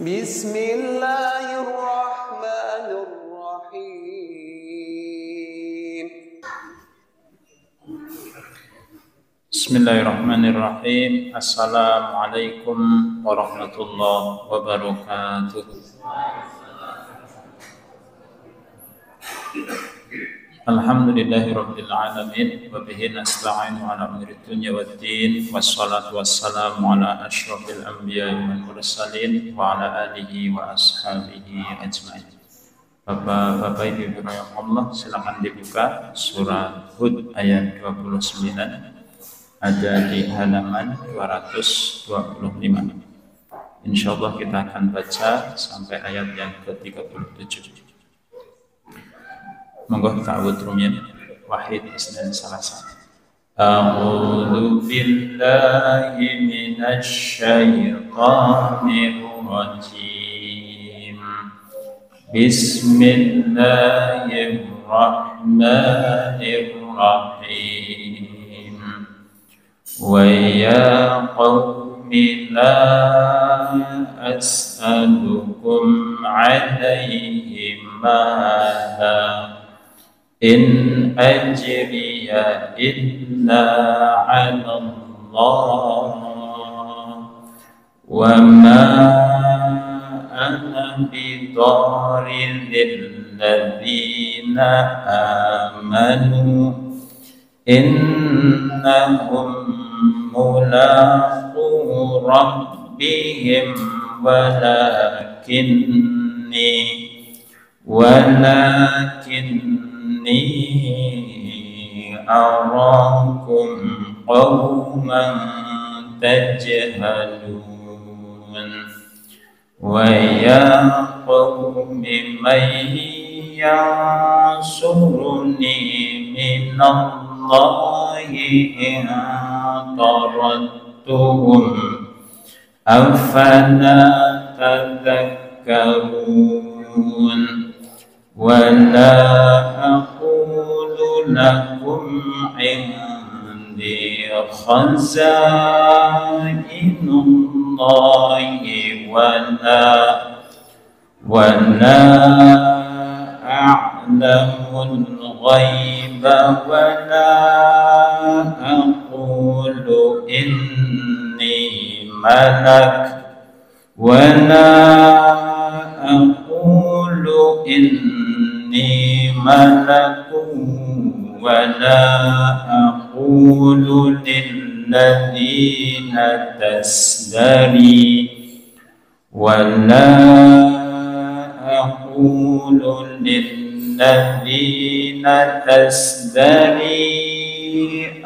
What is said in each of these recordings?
Bismillahirrahmanirrahim. Bismillahirrahmanirrahim. Assalamualaikum warahmatullahi wabarakatuh. Alhamdulillahirabbil alamin wa bihi nasta'inu ala umuri dunya waddin wassalatu wassalamu ala asyrofil anbiya'i wal mursalin wa ala alihi wa ashabihi ajmain. Bapak Ibu yang Allah, silakan dibuka surat Hud ayat 29, ada di halaman 225. Insyaallah kita akan baca sampai ayat yang ke-37. Monggo ta'awud rumiyin wahid isnan salasa. A'udzu billahi minasy syaithanir rajim. Bismillahirrahmanirrahim. Wa ya qaumi la as'alukum 'alaihi mala in ajriya illa 'ala Allah wa ma ana bidarril ladzina amanu innahum mulaqu rabbihim walakinni arakum qauman tajhalun wa ya qaumi man yansuruni minallahi in taradtuhum afala tadhakkarun ولا أقول لكم عندي خزائن الله ولا أعلم الغيب ولا أقول إني ملك ولا أقول إني ملك ولا أقول للذين تزدري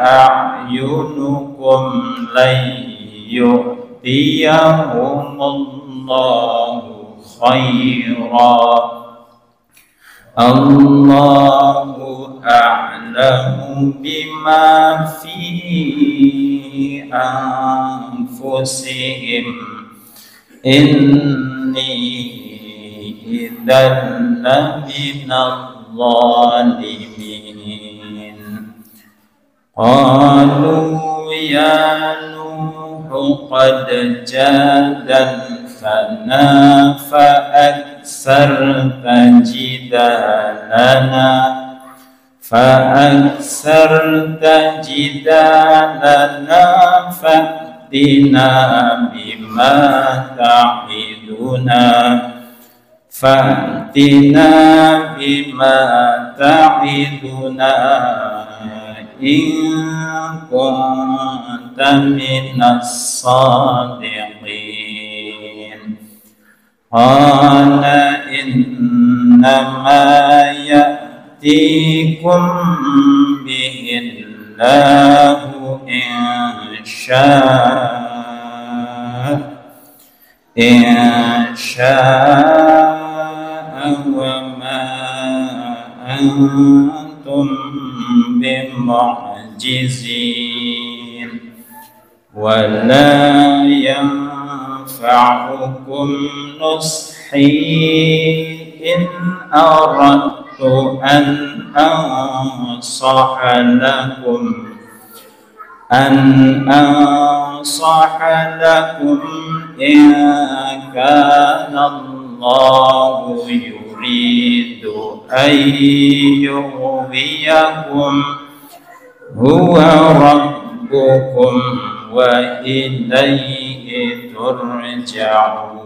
أعينكم لن يؤتيهم الله خيرا الله أعلم بما في أنفسهم إني إذا لمن الظالمين قالوا يا نوح قد جادلتنا فأكثرت جدالنا فأتنا بما تعدنا إن كنت من الصادقين قال إنما يأتيكم به الله إن شاء وما أنتم بمعجزين ولا ينفعكم نصحي إن أردت أن أنصح لكم أن أنصح لكم إن كان الله يريد أن يغويكم هو ربكم وإليه ترجعون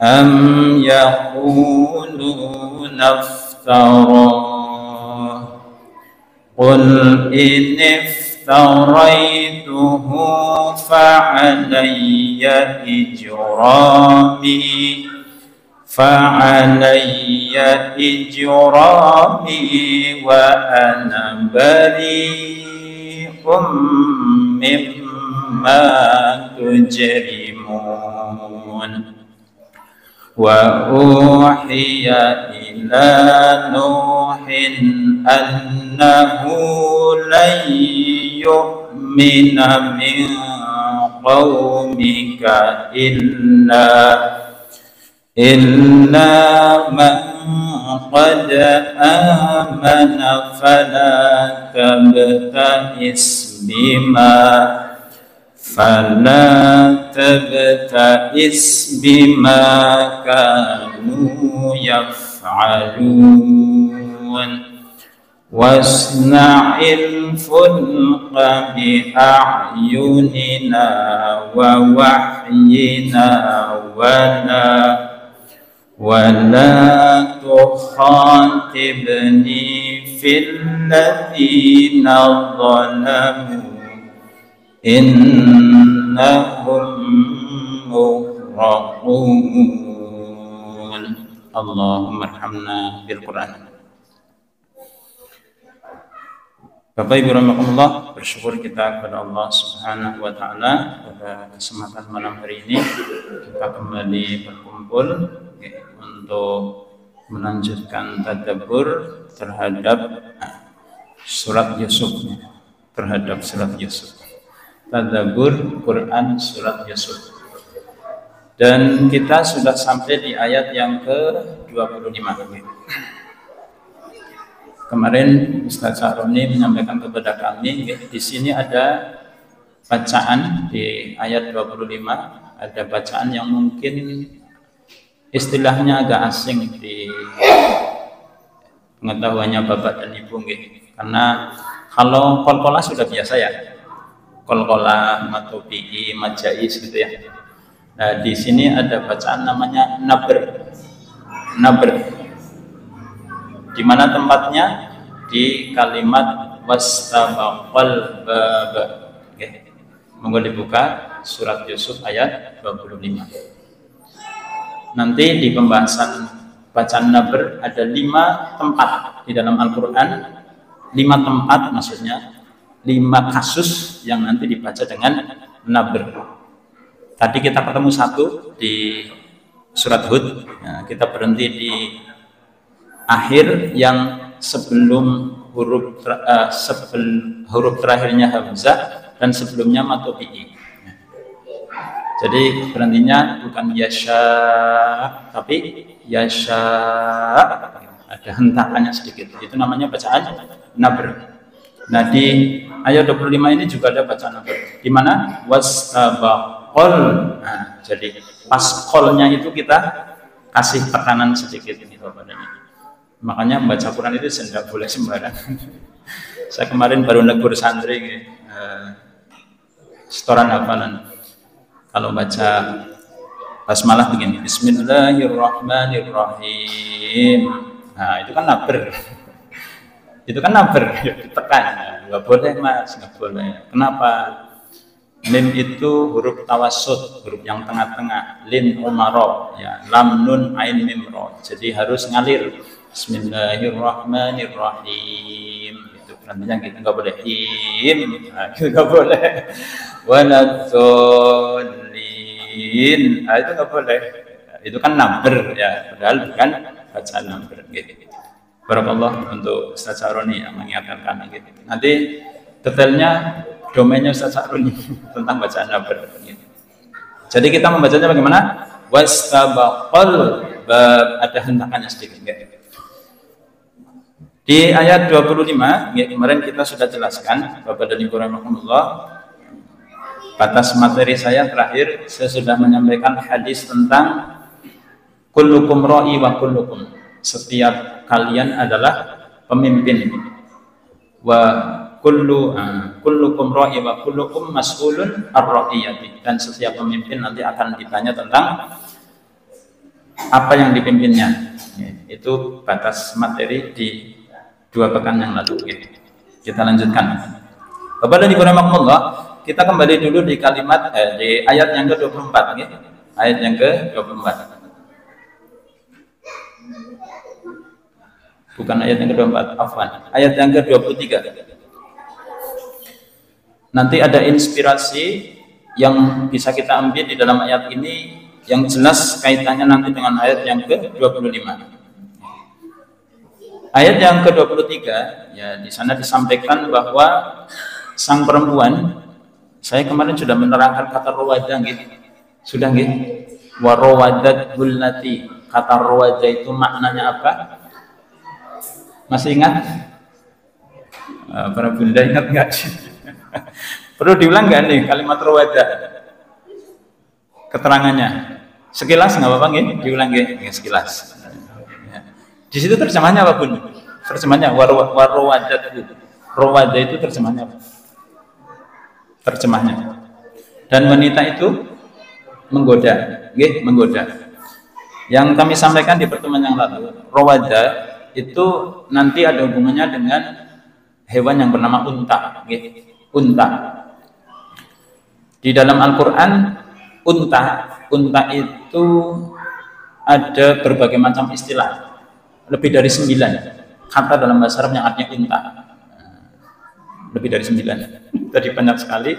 أم يقولون افتراه قل إن افتريته فعلي إجرامي وأنا بريء مما تجرمون وأوحي إلى نوح أنه لن يؤمن من قومك إلا من قد آمن فلا تبتئس بما كانوا يفعلون واصنع الفلك بأعيننا ووحينا ولا تخاطبني في الذين ظلموا إنهم مغرقون اللهم ارحمنا بالقرآن. Bapak Ibu rahimakumullah, bersyukur kita kepada Allah Subhanahu wa taala pada kesempatan malam hari ini kita kembali berkumpul untuk melanjutkan tadabbur terhadap surat Yusuf. Tadabbur Quran surat Yusuf. Dan kita sudah sampai di ayat yang ke-25. Kemarin Ustaz Saroni menyampaikan kepada kami, di sini ada bacaan di ayat 25, ada bacaan yang mungkin istilahnya agak asing di pengetahuannya Bapak dan Ibu, karena kalau kol-kola sudah biasa ya, kol-kola, matobi'i, majais gitu ya. Nah di sini ada bacaan namanya nabr. Di mana tempatnya? Di kalimat wastabaqal bab. Oke. Monggo dibuka surat Yusuf ayat 25. Nanti di pembahasan bacaan nabr ada 5 tempat di dalam Al-Qur'an. 5 tempat maksudnya 5 kasus yang nanti dibaca dengan nabr. Tadi kita ketemu 1 di surat Hud. Nah, kita berhenti di akhir yang sebelum huruf terakhirnya hamzah dan sebelumnya matobi'i. Jadi berhentinya bukan yasha tapi yasha, ada hentakannya sedikit. Itu namanya bacaan nabr. Nah di ayat 25 ini juga ada bacaan nabr. Di mana wastabaqal. Nah, jadi pas kolnya itu kita kasih tekanan sedikit ini Bapak dan Ibu. Makanya membaca Quran itu tidak boleh sembarangan. Saya kemarin baru negur santri, setoran hafalan. Kalau baca basmalah begini, Bismillahirrahmanirrahim. Nah itu kan nabr. Ditekan. Nggak boleh mas, nggak boleh. Kenapa? Mim itu huruf tawassut, huruf yang tengah-tengah. Lin umaro, ya. Lam nun ain mim ro. Jadi harus ngalir. Bismillahirrahmanirrahim. Itu berarti kita nggak boleh nggak boleh. Waladhdallin. Itu nggak boleh. Itu kan nabr ya, padahal bukan bacaan nabr gitu. Barakallah untuk Ustaz Saroni yang mengingatkan kami gitu. Nanti detailnya domainnya Ustaz Saroni tentang bacaan nabr gitu. Jadi kita membacanya bagaimana? Wastabaqal, ada hentakannya sedikit gitu. Di ayat 25, ya, kemarin kita sudah jelaskan, Bapak dan Ibu rahimakumullah, batas materi saya terakhir, saya sudah menyampaikan hadis tentang kullukum ra'i wa kullukum, setiap kalian adalah pemimpin, wa kullukum ra'i wa kullukum mas'ulun ar-ra'iyati, dan setiap pemimpin nanti akan ditanya tentang apa yang dipimpinnya. Itu batas materi di 2 pekan yang lalu. Kita lanjutkan. Bapak dan Ibu rahimakumullah, kita kembali dulu di kalimat di ayat yang ke-24, ayat yang ke-24. Bukan ayat yang ke-24, afwan. Ayat yang ke-23. Nanti ada inspirasi yang bisa kita ambil di dalam ayat ini yang jelas kaitannya nanti dengan ayat yang ke-25. Ayat yang ke-23, ya, di sana disampaikan bahwa sang perempuan, saya kemarin sudah menerangkan kata rawadah, sudah wa rawadatuhul lati. Kata rawadah itu maknanya apa? Masih ingat? Para bunda ingat nggak? Perlu diulang nggak nih kalimat rawadah? Keterangannya sekilas nggak apa-apa, diulang sekilas. Di situ terjemahnya apa pun? Terjemahnya warwadat. Rawada itu terjemahnya apa? Terjemahnya. Dan wanita itu menggoda, menggoda. Yang kami sampaikan di pertemuan yang lalu, rawada itu nanti ada hubungannya dengan hewan yang bernama unta, unta. Di dalam Al-Qur'an unta itu ada berbagai macam istilah. Lebih dari 9 kata dalam bahasa Arab yang artinya unta. Lebih dari 9. Tadi banyak sekali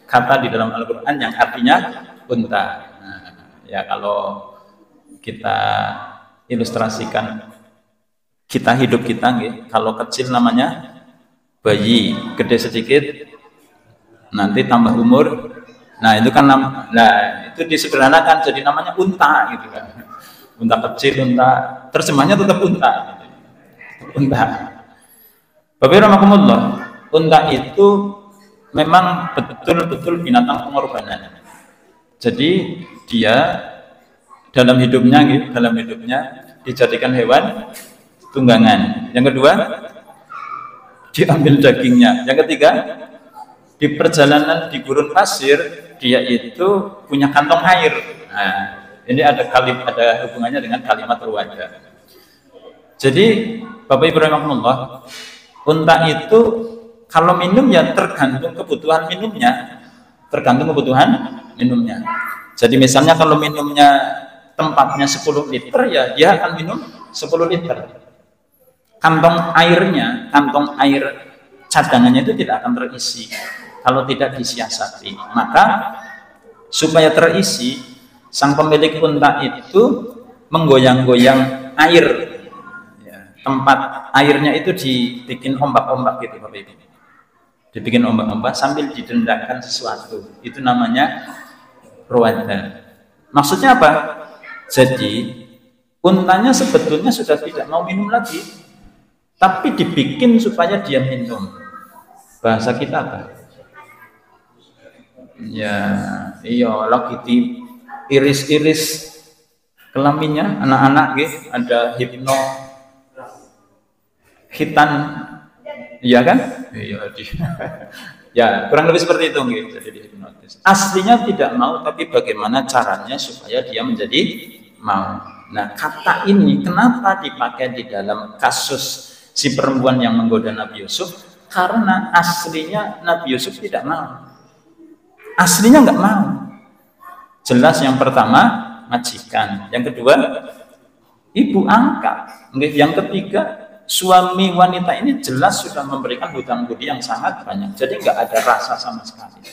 kata di dalam Al-Quran yang artinya unta. Ya, kalau kita ilustrasikan hidup kita, kalau kecil namanya bayi, gede sedikit nanti tambah umur. Nah, itu kan itu disederhanakan jadi namanya unta gitu kan. Unta kecil, unta, terjemahnya tetap unta. Unta. Bapak rahimakumullah, unta itu memang betul-betul binatang pengorbanan. Jadi dia dalam hidupnya dijadikan hewan tunggangan. Yang kedua, diambil dagingnya. Yang ketiga, di perjalanan di gurun pasir dia itu punya kantong air. Nah, ini ada hubungannya dengan kalimat rawadah. Jadi Bapak Ibu rahimakumullah, unta itu kalau minum ya tergantung kebutuhan minumnya. Jadi misalnya kalau minumnya tempatnya 10 liter ya dia akan minum 10 liter. Kantong air cadangannya itu tidak akan terisi kalau tidak disiasati. Maka supaya terisi, sang pemilik unta itu menggoyang-goyang air, ya, tempat airnya itu dibikin ombak-ombak gitu Bapak Ibu. Dibikin ombak-ombak sambil didendangkan sesuatu. Itu namanya rawadah. Maksudnya apa? Jadi untanya sebetulnya sudah tidak mau minum lagi, tapi dibikin supaya dia minum. Bahasa kita apa? Ya, iya lagi iris-iris kelaminnya anak-anak ada hitan, iya kan? Iya. Ya, kurang lebih seperti itu jadi dihipnotis. Aslinya tidak mau, tapi bagaimana caranya supaya dia menjadi mau. Nah, kata ini kenapa dipakai di dalam kasus si perempuan yang menggoda Nabi Yusuf? Karena aslinya Nabi Yusuf tidak mau. Aslinya nggak mau. Jelas yang pertama majikan, yang kedua ibu angkat, yang ketiga suami wanita ini jelas sudah memberikan hutang budi yang sangat banyak, jadi nggak ada rasa sama sekali.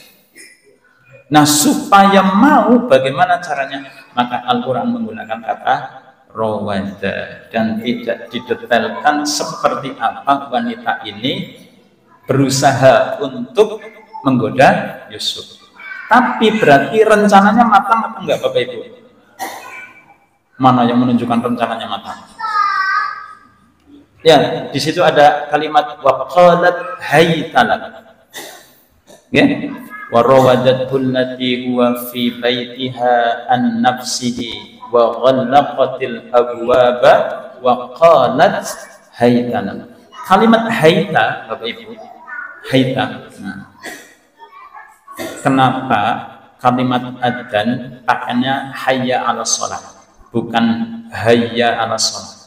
Nah, supaya mau bagaimana caranya? Maka Al-Quran menggunakan kata rawadah dan tidak didetailkan seperti apa wanita ini berusaha untuk menggoda Yusuf. Tapi berarti rencananya matang atau enggak Bapak Ibu? Mana yang menunjukkan rencananya matang? Ya, di situ ada kalimat wa qalat haytalak. Ya. Wa rawadathu allati huwa fi baitiha an nafsihi wa ghallaqatil abwaba wa qalat haytalak. Kalimat haita, Bapak Ibu, haita. Nah, kenapa kalimat adzan pakainya hayya 'alas shalah, bukan hayya 'alas shalah?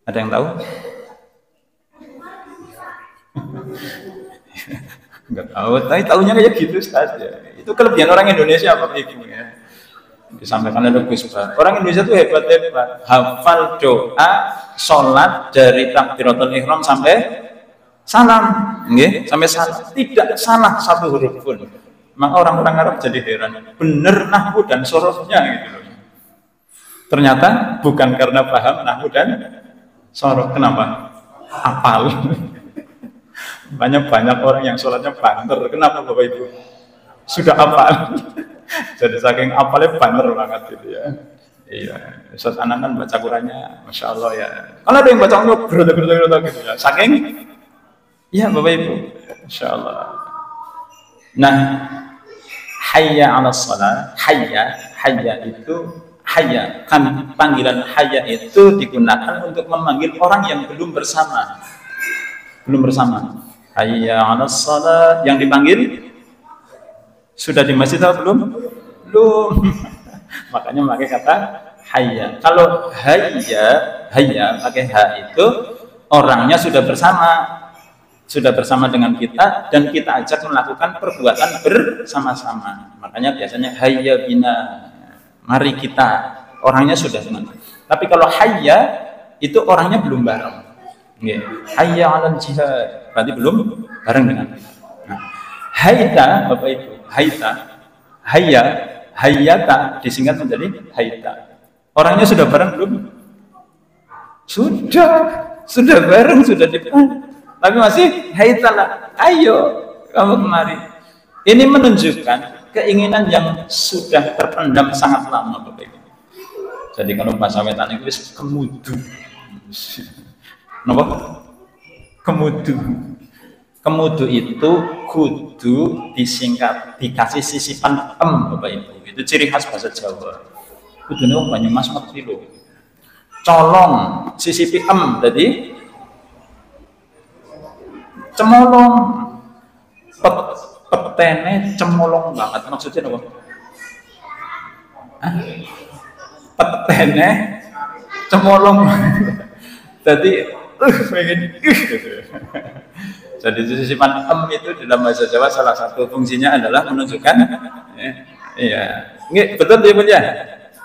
Ada yang tahu? Enggak tahu, tapi tahunya kayak gitu saja. Itu kelebihan orang Indonesia, Bapak Ibu ya. Disampaikan oleh Gus Bah. Orang Indonesia itu hebat-hebat, hafal doa sholat dari takbiratul ihram sampai salam, nggih, sampai salam. Tidak salah satu huruf pun. Maka orang-orang Arab jadi heran, bener nahwu dan sorohnya gitu loh. Ternyata bukan karena paham nahwu dan soroh. Kenapa? Apal. Banyak orang yang sholatnya banter. Kenapa Bapak Ibu? Sudah apal. Jadi saking apalnya banter banget gitu ya. Iya, Ustaz anak kan baca Qurannya, Masya Allah ya. Kalau ada yang baca berdoa gitu ya. Saking, ya Bapak Ibu, Masya Allah. Nah, hayya 'alas shalah, hayya itu hayya, kan panggilan hayya itu digunakan untuk memanggil orang yang belum bersama. Hayya 'alas shalah, yang dipanggil sudah di masjid atau belum? Belum. Makanya pakai kata hayya. Kalau hayya pakai ha itu orangnya sudah bersama dengan kita dan kita ajak melakukan perbuatan bersama-sama. Makanya biasanya hayya bina, mari kita, orangnya sudah dengan. Tapi kalau hayya itu orangnya belum bareng. Hayya 'alal jihad, berarti belum bareng dengan kita. Nah, haita Bapak Ibu, hayyata disingkat menjadi haita. Orangnya sudah bareng belum? Sudah bareng, sudah depan. Tapi masih haitala, ayo kamu kemari. Ini menunjukkan keinginan yang sudah terpendam sangat lama, Bapak Ibu. Jadi kalau bahasa wetan itu kemudu. Napa? Kemudu itu kudu disingkat, dikasih sisipan Bapak Ibu. Itu ciri khas bahasa Jawa. Kudune wong Banyumas ngerti lho. Colong sisipi tadi cemolong, petene cemolong banget, maksudnya apa? Petene cemolong jadi pengen gitu. Jadi sisipan itu dalam bahasa Jawa salah satu fungsinya adalah menunjukkan iya, nggih betul dia punya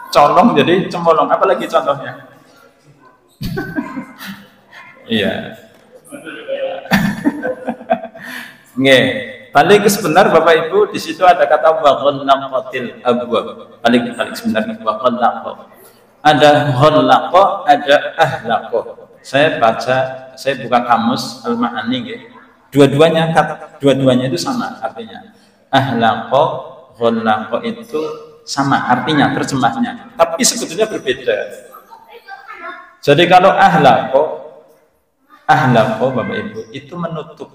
colong jadi cemolong, apalagi contohnya? Iya. Nggih, balik sebentar Bapak Ibu, di situ ada kata waqallaqatil abwab. Balik sebentar waqallaq. Ada ghallaqa, ada ahlaqa. Saya buka kamus Al-Ma'ani nggih. Dua-duanya itu sama artinya. Ahlaqa, ghallaqa itu sama artinya, terjemahnya. Tapi sebetulnya berbeda. Jadi kalau ahlaqa Bapak Ibu itu menutup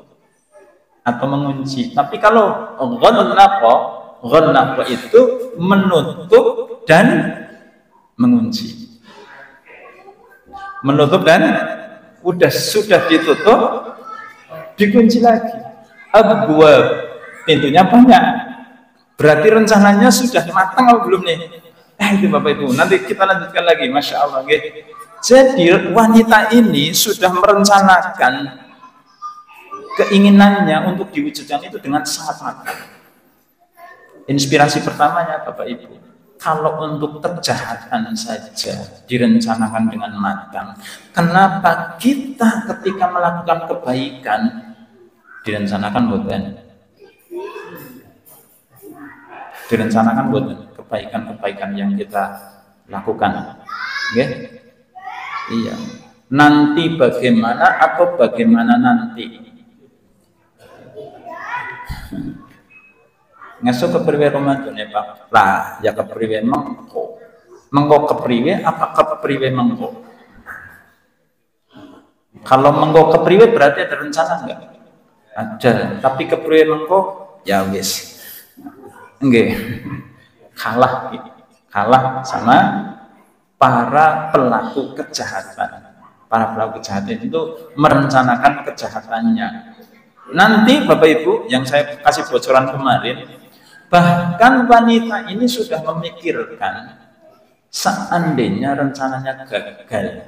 atau mengunci. Tapi kalau ghallaqa itu menutup dan mengunci. Menutup dan sudah ditutup, dikunci lagi. Abwab, pintunya banyak. Berarti rencananya sudah matang atau belum nih? Itu Bapak Ibu. Nanti kita lanjutkan lagi. Masya Allah. Jadi wanita ini sudah merencanakan keinginannya untuk diwujudkan itu dengan sangat matang. Inspirasi pertamanya Bapak Ibu, kalau untuk kejahatan saja direncanakan dengan matang, kenapa kita ketika melakukan kebaikan direncanakan bukan? Direncanakan bukan kebaikan-kebaikan yang kita lakukan, okay? Iya. Nanti bagaimana atau bagaimana nanti? Ngesuk kepriwe Ramadan ya Pak? Lah, ya kepriwe mengko kepriwe apa kepriwe mengko? Kalau mengko kepriwe berarti ada rencana enggak? Ada, tapi kepriwe mengko ya wis. Nggih. Kalah sama para pelaku kejahatan. Para pelaku kejahatan itu merencanakan kejahatannya. Nanti Bapak Ibu, yang saya kasih bocoran kemarin, bahkan wanita ini sudah memikirkan seandainya rencananya gagal.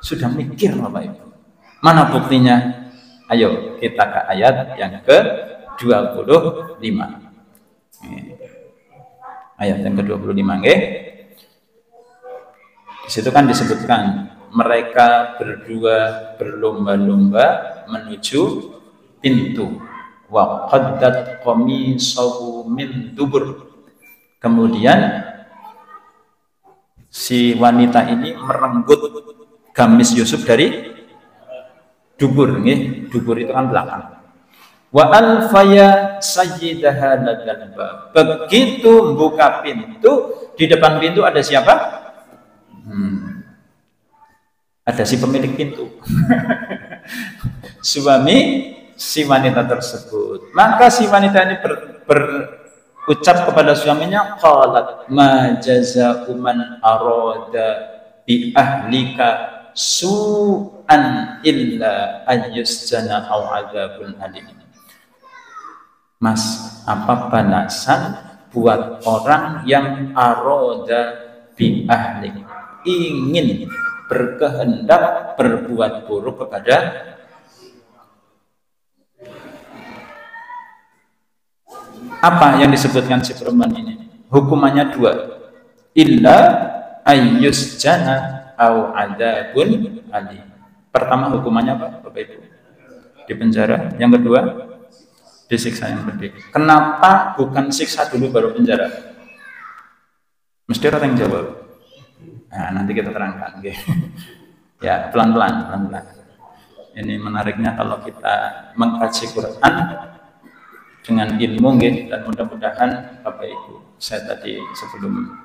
Sudah mikir Bapak Ibu. Mana buktinya? Ayo kita ke ayat yang ke-25. Ayat yang ke-25 nggih. Di situ kan disebutkan mereka berdua berlomba-lomba menuju pintu. Wa qaddat qamisahu min dubur. Kemudian si wanita ini merenggut gamis Yusuf dari dubur, nggih. Dubur itu kan belakang. Wa alfaya sayyidaha ladal bab. Begitu buka pintu, di depan pintu ada siapa? Ada si pemilik pintu. Suami si wanita tersebut. Maka si wanita ini berucap kepada suaminya, qalat ma jazaa'u man arada bi ahlika su'an illa ayyusjana aw adzabun alim. Mas, apa balasan buat orang yang aroda bi ahli, ingin berkehendak berbuat buruk kepada apa yang disebutkan si perempuan ini? Hukumannya dua, illa ayyusjana aw adzabun alim. Pertama hukumannya apa Bapak Ibu? Di penjara. Yang kedua disiksa yang pedih. Kenapa bukan siksa dulu baru penjara? Mesti orang yang jawab. Nah, nanti kita terangkan. Okay. Ya, pelan-pelan. Ini menariknya kalau kita mengkaji Quran dengan ilmu, okay, dan mudah-mudahan Bapak Ibu, saya tadi sebelum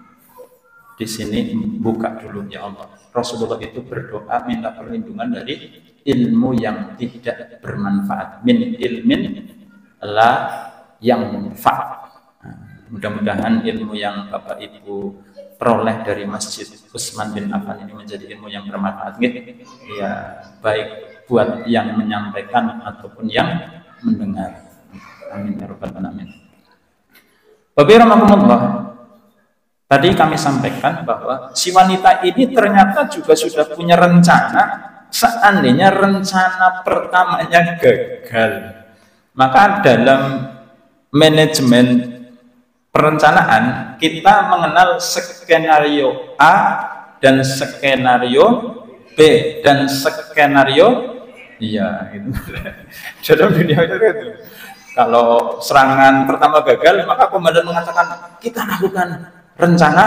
di sini buka dulu, ya Allah. Rasulullah itu berdoa minta perlindungan dari ilmu yang tidak bermanfaat. Min ilmin la yang fa. Mudah-mudahan ilmu yang Bapak Ibu peroleh dari Masjid Utsman bin Affan ini menjadi ilmu yang bermanfaat, ya, baik buat yang menyampaikan ataupun yang mendengar. Amin ya rabbal alamin. Bapak rahmatullah. Tadi kami sampaikan bahwa si wanita ini ternyata juga sudah punya rencana. Seandainya rencana pertamanya gagal, maka dalam manajemen perencanaan kita mengenal skenario A dan skenario B dan skenario iya itu. Dalam dunia itu kalau serangan pertama gagal, maka komandan mengatakan kita lakukan rencana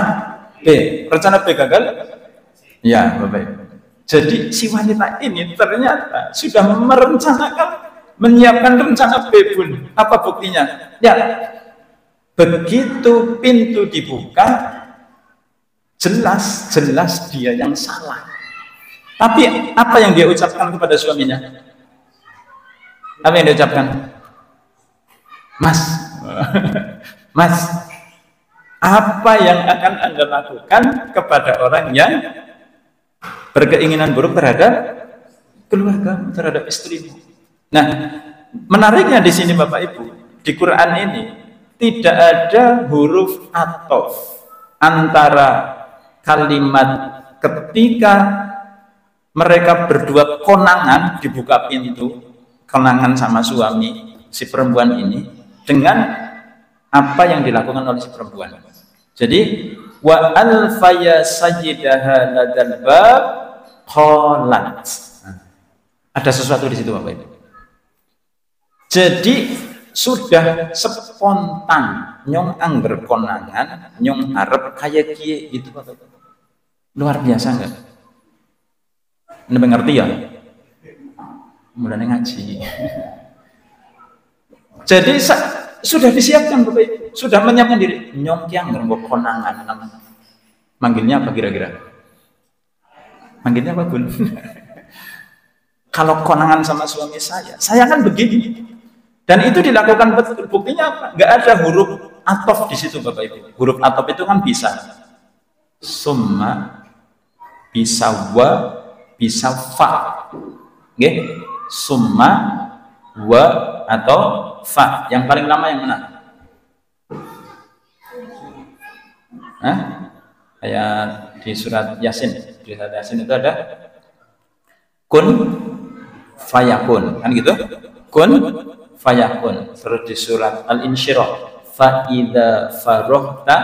B. Rencana B gagal, ya Bapak. Jadi si wanita ini ternyata sudah merencanakan, menyiapkan rencana B pun. Apa buktinya? Ya, begitu pintu dibuka, jelas dia yang salah. Tapi apa yang dia ucapkan kepada suaminya? Apa yang dia ucapkan? Mas, apa yang akan Anda lakukan kepada orang yang berkeinginan buruk terhadap keluarga, terhadap istrimu? Nah, menariknya di sini Bapak Ibu, di Quran ini tidak ada huruf athof antara kalimat ketika mereka berdua konangan dibuka pintu, konangan sama suami si perempuan ini, dengan apa yang dilakukan oleh si perempuan. Jadi wa alfaya sayyidaha ladal bab qalat. Ada sesuatu di situ Bapak Ibu. Jadi sudah spontan nyong angger konangan, nyong arep kaya kie itu Bapak Ibu. Luar biasa enggak? Anda mengerti ya? Mulai ngaji. Jadi sudah disiapkan Bapak Ibu, sudah menyiapkan diri. Nyong kiang ngerembok konangan. Manggilnya apa kira-kira? Manggilnya apa Bun? Kalau konangan sama suami saya kan begini. Dan itu dilakukan betul. Buktinya apa? Nggak ada huruf atof di situ, Bapak Ibu. Huruf atof itu kan bisa summa, bisa wa, bisa fa. Oke? Summa, wa, atau fa. Yang paling lama yang mana? Hah? Ayat di surat Yasin. Di surat Yasin itu ada kun fayakun, kan gitu? Kun fayakun. Terus di surat Al-Insyirah, fa idza farohta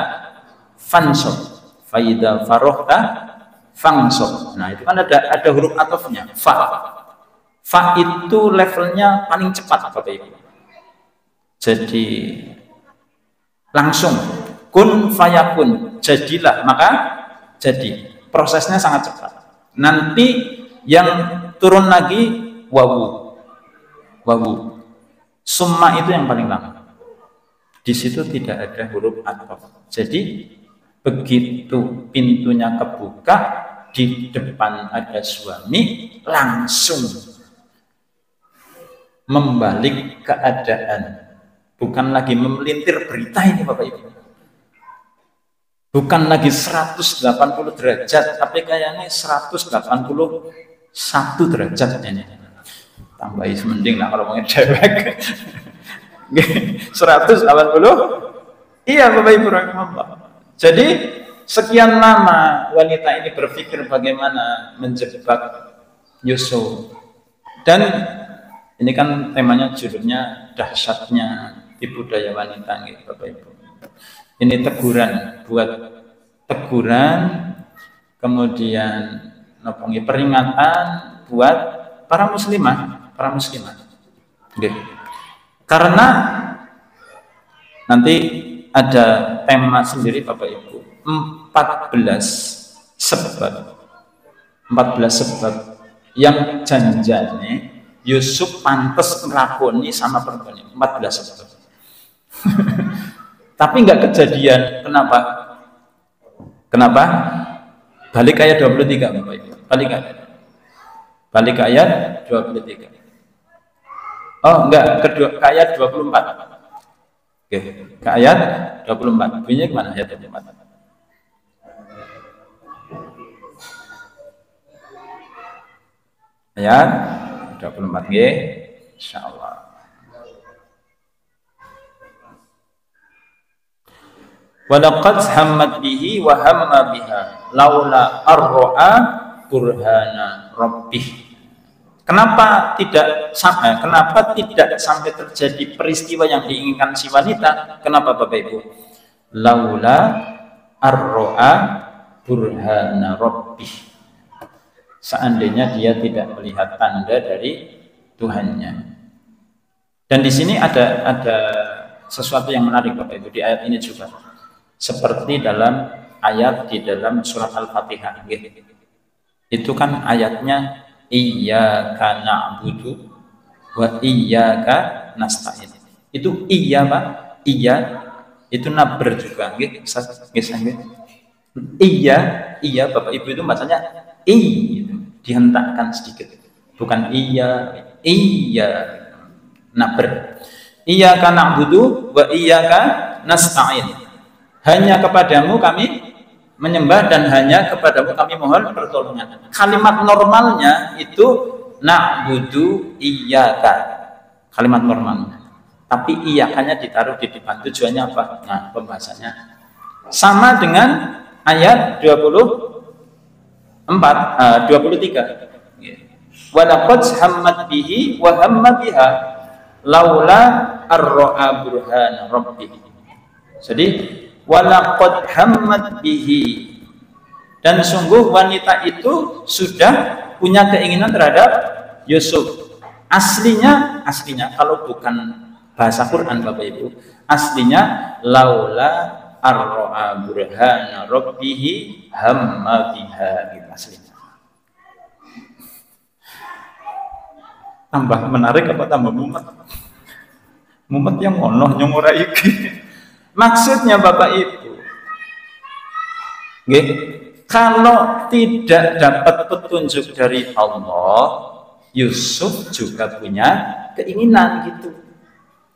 fansub, fa idza farohta fansub. Nah, itu kan ada huruf atofnya, fa. Fa itu levelnya paling cepat, Bapak Ibu. Jadi langsung kun fayakun, jadilah, maka jadi. Prosesnya sangat cepat. Nanti yang turun lagi wawu. Wawu. Summa itu yang paling lama. Di situ tidak ada huruf ataf. Jadi begitu pintunya kebuka, di depan ada suami, langsung membalik keadaan. Bukan lagi memelintir berita ini, Bapak Ibu. Bukan lagi 180 derajat, tapi kayaknya 181 derajat ini. Tambahin mending lah kalau mau ngedewek. 180. Iya, Bapak Ibu rahimahullah. Jadi sekian lama wanita ini berpikir bagaimana menjebak Yusuf. Dan ini kan temanya, judulnya dahsyatnya tipu daya wanita, gitu, Bapak Ibu. Ini teguran, buat teguran, kemudian peringatan buat para muslimah. Oke. Karena nanti ada tema sendiri, Bapak Ibu, 14 sebab yang janjane Yusuf pantas ngelakoni sama perempuan ini. 14 sebab. Tapi nggak kejadian. Kenapa? Balik ayat 23, Bapak Ibu. Balik ke ayat 23. Oh, enggak, ke ayat 24. Oke, ke ayat 24. Bunyinya kemana ayat 24? Ayat 24, nggih. Insyaallah. Walaqad hammat bihi wa hamma biha laula arra'a burhana rabbih. Kenapa tidak sampai terjadi peristiwa yang diinginkan si wanita? Kenapa, Bapak Ibu? Laula arra'a burhana rabbih. Seandainya dia tidak melihat tanda dari Tuhannya. Dan di sini ada sesuatu yang menarik, Bapak Ibu, di ayat ini juga. Seperti dalam ayat di dalam surat Al-Fatihah, itu kan ayatnya iyyaka na'budu wa iyyaka nasta'in. Itu iya, Pak, iya itu naber juga, iya Bapak Ibu, itu bacanya gitu. Dihentakkan sedikit, bukan iya naber. Iyyaka na'budu wa iyyaka nasta'in. Hanya kepadamu kami menyembah dan hanya kepadamu kami mohon pertolongan. Kalimat normalnya itu na'budu iyyaka. Kalimat normalnya. Tapi iyyakanya ditaruh di depan. Tujuannya apa? Nah, pembahasannya sama dengan ayat 23. Walaqad hammat bihi wa hamma biha laula arra'a burhana rabbih. Jadi walaqad hammat bihi, dan sungguh wanita itu sudah punya keinginan terhadap Yusuf. Aslinya kalau bukan bahasa Quran, Bapak Ibu, aslinya laula arra'a burhana rabbih hamma biha, gitu aslinya. Tambah menarik apa tambah mumet? Mumet yang ngono yang ora iki. Maksudnya, Bapak Ibu, kalau tidak dapat petunjuk dari Allah, Yusuf juga punya keinginan gitu.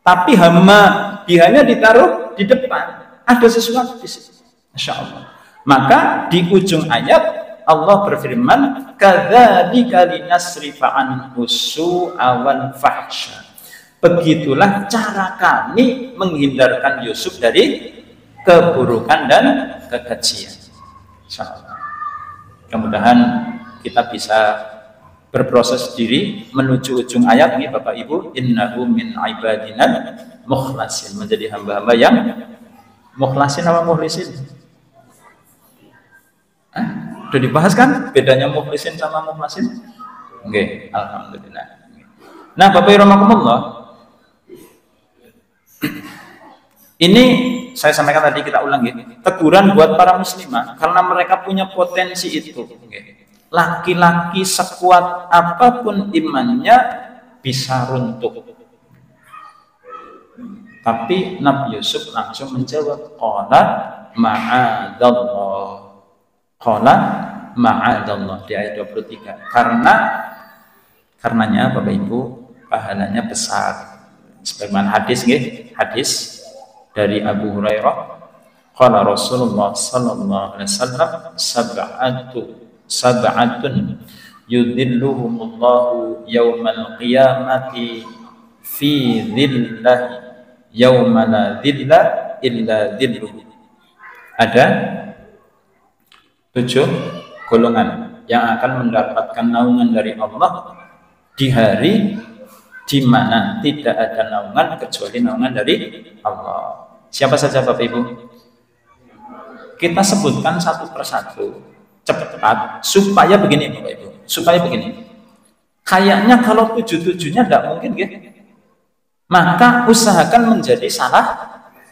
Tapi hama-bihanya ditaruh di depan. Ada sesuatu di situ. Masya Allah. Maka di ujung ayat Allah berfirman, kadzalika linasrifa anhu su'a wal fahsya. Begitulah cara kami menghindarkan Yusuf dari keburukan dan kekejian. Insyaallah. Mudah-mudahan kita bisa berproses diri menuju ujung ayat ini Bapak Ibu, innahu min ibadina mukhlasin, menjadi hamba-hamba yang mukhlasin apa mukhlisin? Sudah dibahas kan bedanya mukhlisin sama mukhlasin? Oke, alhamdulillah. Nah, Bapak Ibu rahimakumullah, ini saya sampaikan tadi, kita ulangi, teguran buat para muslimah karena mereka punya potensi itu. Laki-laki sekuat apapun imannya bisa runtuh. Tapi Nabi Yusuf langsung menjawab, qala ma'adallah. Qala ma'adallah di ayat 23. Karenanya Bapak Ibu, pahalanya besar. Sebagaimana hadis nggih, hadis dari Abu Hurairah, qala Rasulullah sallallahu alaihi wasallam, sab'atun yudhilluhumullahu yaumal qiyamati fi dhillahi yauma la dhilla illa dhilluh. Ada 7 golongan yang akan mendapatkan naungan dari Allah di hari di mana tidak ada naungan kecuali naungan dari Allah. Siapa saja Bapak Ibu? Kita sebutkan satu persatu cepat supaya begini Bapak Ibu, supaya begini. Kayaknya kalau 7-7-nya tidak mungkin gitu. Maka usahakan menjadi salah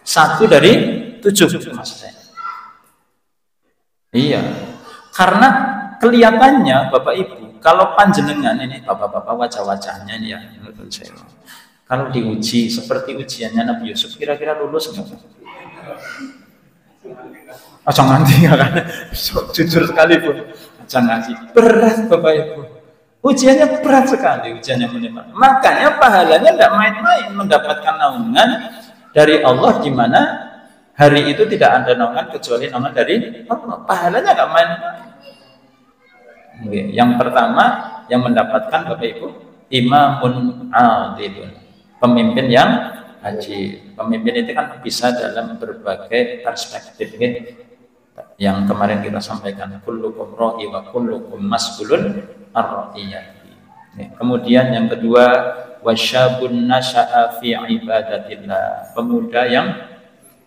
satu dari 7 maksud saya. Iya, karena kelihatannya Bapak Ibu, kalau panjenengan ini bapak-bapak wajah-wajahnya ini ya menurut saya, kalau diuji seperti ujiannya Nabi Yusuf, kira-kira lulus nggak? Jangan tinggal kan, jujur sekali pun, jangan sih, berat Bapak Ibu. Ujiannya berat sekali, ujiannya menimpa. Makanya pahalanya tidak main-main, mendapatkan naungan dari Allah di mana hari itu tidak ada naungan kecuali naungan dari Allah. Pahalanya nggak main-main. Yang pertama yang mendapatkan Bapak Ibu, imamun adilun, pemimpin yang adil. Pemimpin itu kan bisa dalam berbagai perspektif yang kemarin kita sampaikan, kullukum ra'i wa kullukum mas'ulun ar-ra'iyati. Kemudian yang kedua, wasyabun nasya'a fi ibadatillah, pemuda yang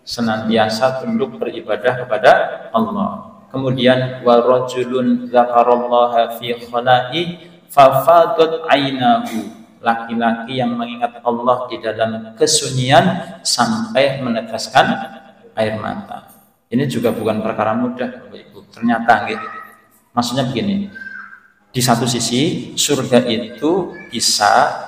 senantiasa tunduk beribadah kepada Allah. Kemudian wa rajulun dzakarallaha fi khala'i fafadat ainahu, laki-laki yang mengingat Allah di dalam kesunyian sampai meneteskan air mata. Ini juga bukan perkara mudah Bapak Ibu. Ternyata gitu. Maksudnya begini, di satu sisi surga itu bisa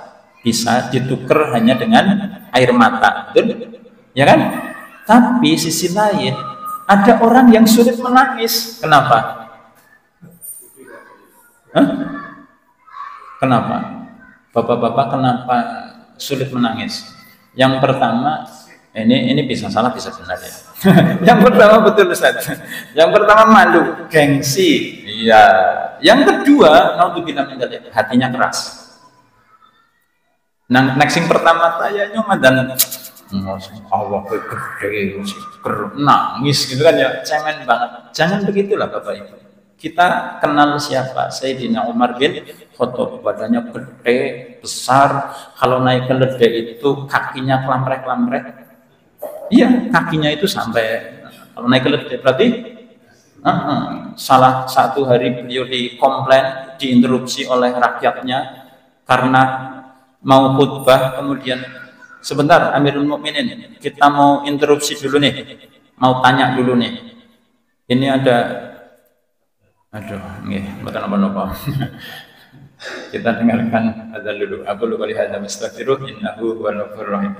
ditukar hanya dengan air mata, betul? Ya kan? Tapi sisi lain ada orang yang sulit menangis. Kenapa? Kenapa? Bapak-bapak kenapa sulit menangis? Yang pertama, ini bisa salah bisa benar ya. Yang pertama betul Ustaz. Yang pertama malu, gengsi. Iya. Yang kedua, naudzubillah min dzalik, hatinya keras. Nah, next yang pertama saya nyoman dan Allah gede nangis gitu kan ya, cemen banget. Jangan begitulah Bapak Ibu. Kita kenal siapa? Sayyidina Umar bin Khattab, badannya gede, besar. Kalau naik keledai itu kakinya kelamrek-kelamrek. Iya, kakinya itu sampai kalau naik keledai berarti salah satu hari beliau dikomplain, diinterupsi oleh rakyatnya karena mau khutbah, kemudian sebentar Amirul Mukminin, kita mau interupsi dulu nih, mau tanya dulu nih. Ini ada, bukan apa-apa. Kita dengarkan azan dulu. Aku lupa lihat dan astaghfiruh, innahu huwal ghafurur rahim.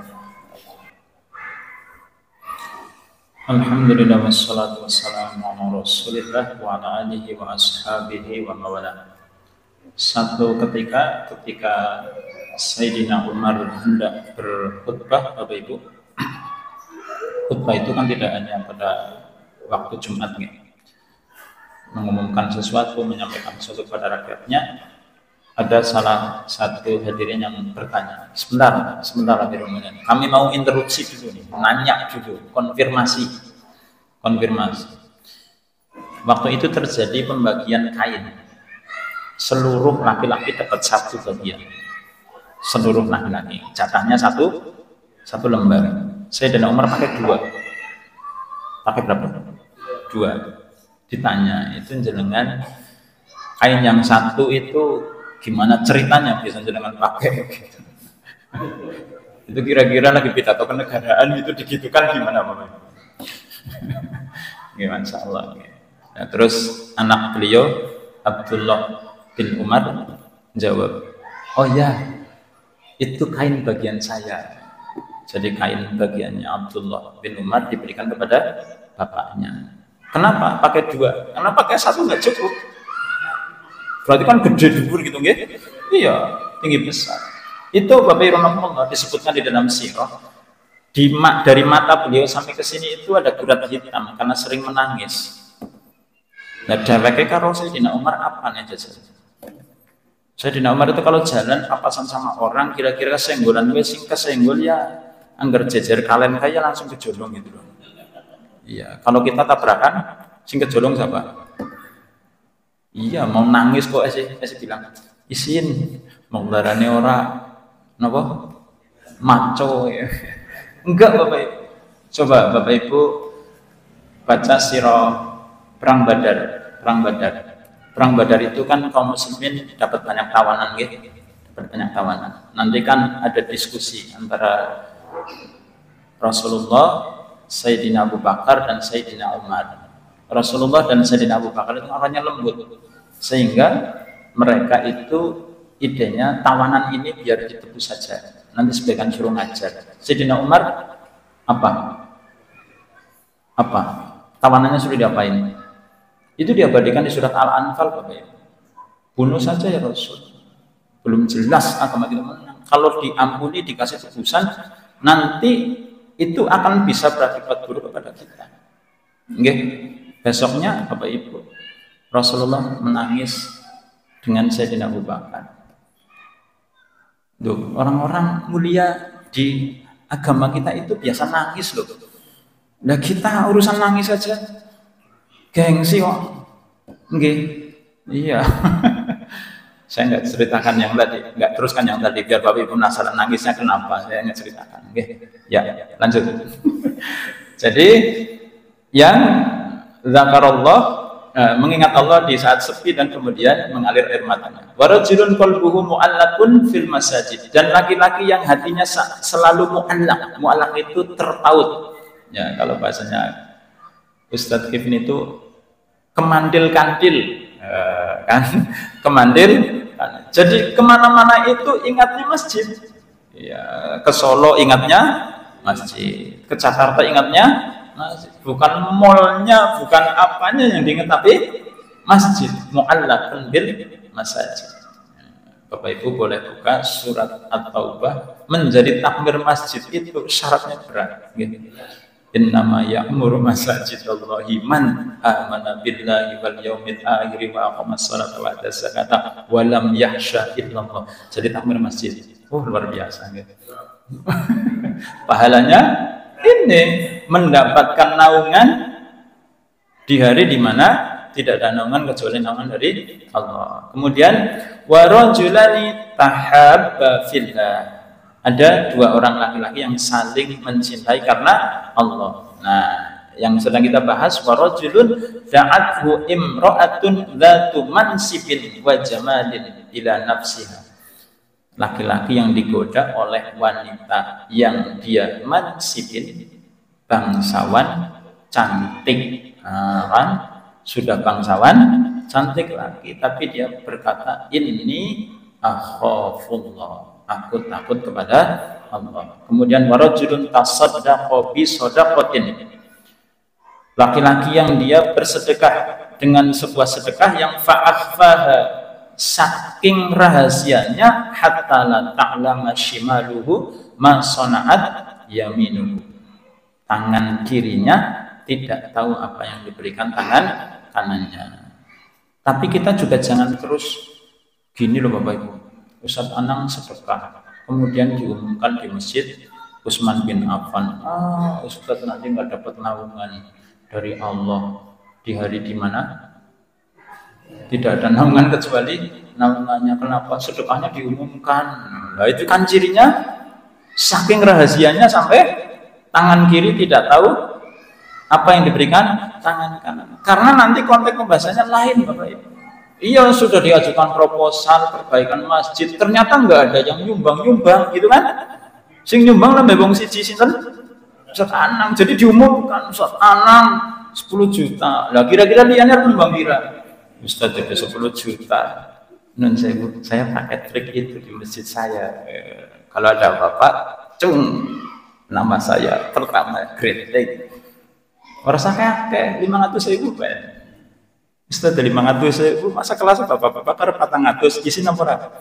Alhamdulillah wassalatu wassalamu ala Rasulillah wa ala alihi wa ashabihi wa mawala. Satu ketika Sayyidina Umar hendak berkhutbah, Bapak Ibu, khutbah itu kan tidak hanya pada waktu Jumat nih, mengumumkan sesuatu, menyampaikan sesuatu kepada rakyatnya. Ada salah satu hadirin yang bertanya, sebentar hadirin, kami mau interupsi dulu nih, nanya dulu, konfirmasi. Waktu itu terjadi pembagian kain, seluruh laki-laki dapat satu bagian, seluruh laki-laki jatahnya satu lembar. Sayyidina Umar pakai berapa? Dua. Ditanya, itu jenengan kain yang satu itu gimana ceritanya bisa jenengan pakai gitu. Itu kira-kira lagi pidato kenegaraan itu digitukan gimana Bapak? Gimana insyaallah. Nah, terus anak beliau Abdullah bin Umar jawab, oh ya, itu kain bagian saya. Jadi kain bagiannya Abdullah bin Umar diberikan kepada bapaknya. Kenapa pakai dua? Karena pakai satu nggak cukup. Berarti kan gede dubur gitu, nggih? Iya, tinggi besar. Itu Bapak Ibu rahimahullah disebutkan di dalam sirah. Dari mata beliau sampai ke sini itu ada gurat hitam karena sering menangis. Nah, dheweke karo Sayyidina Umar apa nih aja? Sayyidina Umar itu kalau jalan papasan sama orang kira-kira kesenggolan sing kesenggol ya anggar jejer kalen kaya langsung kejolong gitu loh. Iya, kalau kita tabrakan sing kejolong siapa? Iya, mau nangis kok esi bilang isin mau larane ora napa maco ya. Enggak Bapak Ibu. Coba Bapak Ibu baca sirah perang Badar itu kan kaum muslimin dapat banyak tawanan gitu. Dapat banyak tawanan. Nanti kan ada diskusi antara Rasulullah, Sayyidina Abu Bakar dan Sayyidina Umar. Rasulullah dan Sayyidina Abu Bakar itu orangnya lembut, sehingga mereka itu idenya tawanan ini biar ditebus saja, nanti sebaiknya suruh ngajar. Sayyidina Umar apa tawanannya suruh diapain? Itu diabadikan di surat Al-Anfal Bapak Ibu. Bunuh saja ya Rasul, belum jelas agama kita menang. Kalau diampuni dikasih tebusan, nanti itu akan bisa berakibat buruk kepada kita. Nggih. Besoknya Bapak Ibu, Rasulullah menangis dengan Sayyidina Abu Bakar. Duh, orang-orang mulia di agama kita itu biasa nangis loh. Nah kita urusan nangis saja, gengsi kok. Nggih, iya. Saya nggak ceritakan yang tadi, nggak teruskan yang tadi biar Bapak Ibu penasaran nangisnya kenapa. Saya nggak ceritakan. Nggih, ya lanjut. Jadi yang zakarallah, mengingat Allah di saat sepi dan kemudian mengalir air matanya. Warajulun qalbuhu mu'allaqun fil masajid, dan laki-laki yang hatinya selalu mu'allaq. Mu'allaq itu terpaut. Ya, kalau bahasanya Ustadz Kifin itu kemandil-kandil, kan? Kemandil. Jadi kemana-mana itu ingatnya masjid. Ya, ke Solo ingatnya masjid, ke Jakarta ingatnya masjid. Bukan mallnya, bukan apanya yang diingat, tapi masjid. Mu'allaqun bil masajid. Bapak Ibu boleh buka surat At-Taubah, menjadi takmir masjid itu syaratnya berat. Innama ya'muru masajidallahi man amana billahi wal yaumil akhir wa aqamas salata wa ata zakata wa lam yakhsha illallah. Jadi takmir masjid. Oh, luar biasa gitu. Pahalanya ini mendapatkan naungan di hari di mana tidak ada naungan kecuali naungan dari Allah. Kemudian warajulani tahabba fillah. Ada dua orang laki-laki yang saling mencintai karena Allah. Nah, yang sedang kita bahas warajulun da'athu imra'atun dzatu mansibin wa jamalin ila nafsiha. Laki-laki yang digoda oleh wanita yang dia mansibin, bangsawan, cantik. Kan sudah bangsawan, cantik lagi, tapi dia berkata inni akhafullah, aku takut kepada Allah. Kemudian warajulun tasaddaqa bi shadaqatin, laki-laki yang dia bersedekah dengan sebuah sedekah yang fa'akhfaha saking rahasianya hatta la ta'lama shimaluhu ma sana'at yaminuhu. Tangan kirinya tidak tahu apa yang diberikan tangan kanannya. Tapi kita juga jangan terus gini loh Bapak Ibu. Ustadz Anang sedekah, kemudian diumumkan di masjid Utsman bin Affan. Ustadz nanti nggak dapat naungan dari Allah di hari di mana tidak ada naungan kecuali naungannya. Kenapa? Sedekahnya diumumkan. Nah itu kan cirinya saking rahasianya sampai tangan kiri tidak tahu apa yang diberikan tangan kanan. Karena nanti konteks pembahasannya lain Bapak Ibu. Iya sudah diajukan proposal perbaikan masjid, ternyata nggak ada yang nyumbang gitu kan? Sing nyumbang lah wong siji sinten? Ustadz Anang. Jadi diumumkan Ustadz Anang 10 juta. Lah kira-kira liannya nyumbang kira? Ustadz ada 10 juta. Nun saya pakai trik itu di masjid saya. Kalau ada apa-apa, nama saya pertama grade A. Orang saya kayak 500.000 Pak. Ustadz dari 500.000, masa kelas bapak-bapak karena 400 isi nomor apa?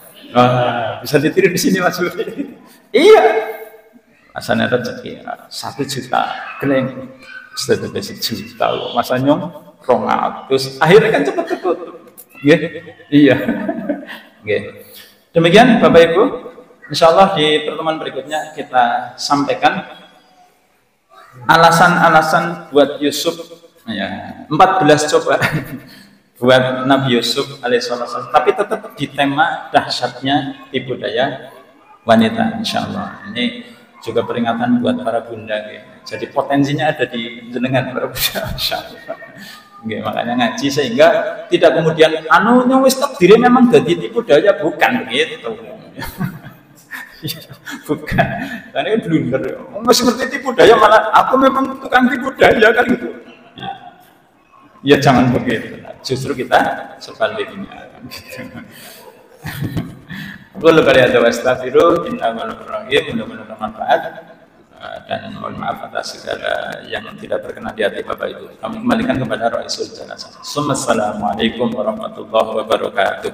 Bisa ditiru di sini Mas Budi. Iya. Asalnya rezeki 1 juta, keleng. Ustadz dari 1 juta, masa nyong 200. Akhirnya kan cepet-cepet. Iya. Demikian Bapak Ibu. Insya Allah di pertemuan berikutnya kita sampaikan alasan-alasan buat Yusuf. Ya, 14 coba buat Nabi Yusuf alaihissalam, tapi tetap di tema dahsyatnya tipu daya wanita. Insya Allah ini juga peringatan buat para bunda ya. Jadi potensinya ada di jenengan para bunda. Insya Allah. Makanya ngaji sehingga tidak kemudian anunya wis takdirnya memang jadi tipu daya, bukan begitu. Bukan, karena itu blunder. Masih ngerti tipu daya malah aku memang tukang tipu daya kan gitu. Ya jangan begitu, justru kita sebaliknya. Kalau kalian ada wastaghfiru, innahumulrahim, mudah-mudahan bermanfaat dan mohon maaf atas segala yang tidak berkenan di hati Bapak Ibu. Kami kembalikan kepada Raisul Jalasa. Assalamualaikum warahmatullahi wabarakatuh.